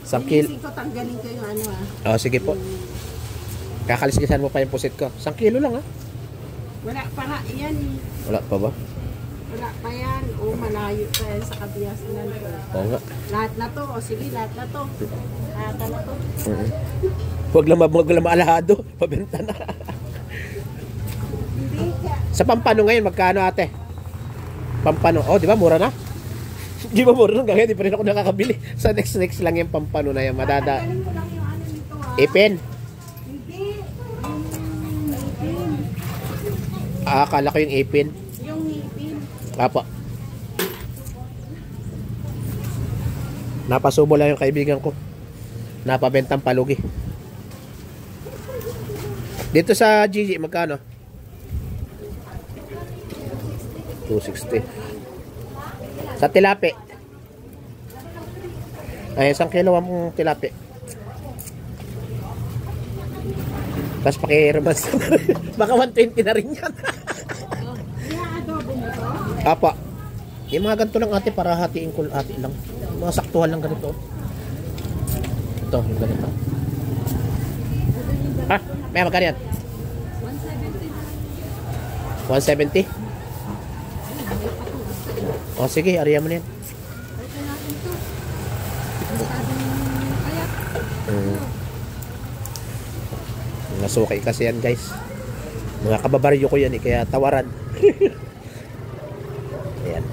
Isang kilo. Ko tanggalin ko yung ano Oh, sige po. Kakaliskisan mo pa yung pusit ko. 1 kilo lang Wala para yan. Wala pa ba? Wala pa yan. O malayo pa yan sa kabiyasan ko. Oo nga. Lahat na to. O sige, lahat na to. Lahat na to. Huwag lang maalahado. Pabenta na. Hindi ka. Sa Pampano ngayon, magkano ate? Pampano. Oh, di ba? Mura na? Di ba mura na? Ngayon, di pa rin ako nakakabili. Sa next lang yung Pampano na yan. Madada. Tanggalin ko lang yung ano nito Ipin. Hindi. Ipin. Akala ko yung ipin. Yung ipin. Apa. Napasubo lang yung kaibigan ko. Napabentang palugi. Dito sa Gigi, magkano? 260. Sa tilapi. Ay, 1 kilo ang tilapi. Tapos pakirmas. Baka 120 na rin yan. Adobo mo to? Apa. Yung mga ganito lang ate para hatiin ko ate lang. Mga saktuhan lang ganito. Ito, yung ganito. Ha? May magkano yan? 170. 170? O sige, ariya mo na yan. Nasukay kasi yan guys. Mga kababaryo ko yan kaya tawaran. Ayan.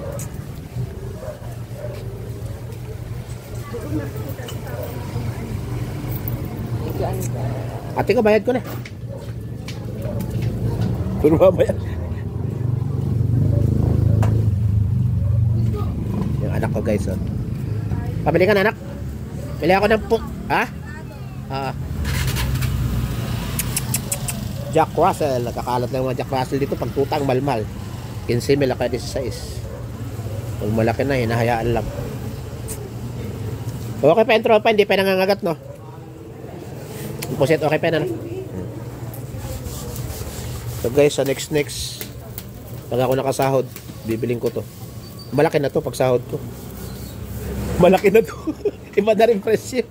Ate ko, bayad ko na. Puro mamaya. Yung anak ko guys, oh. Pabili ka na anak. Pili ako ng ha? Jack Russell. Nakakalat lang mga Jack Russell dito. Pag tutang malmal 15 mil kaya 16. Pag malaki na, hinahayaan lang. Okay pa yung tropa. Hindi pa nangangagat, no? Pusit, okay pa na, no? So guys, sa next pag ako nakasahod, bibiling ko to. Malaki na to pag sahod ko. Malaki na to. Iba na rin presyo.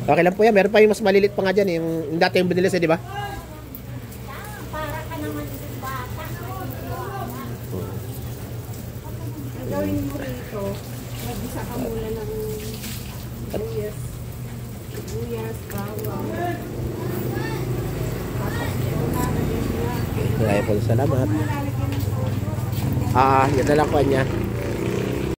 Okay lang po yan. Meron pa yung mas malilit pa nga dyan. Yung dati yung binili siya, di ba? Para ka naman bata. Ang gawin mo rito, mag-isa ka muna ng sibuyas, bawang. Maraming po salamat. Yan na lang po niya.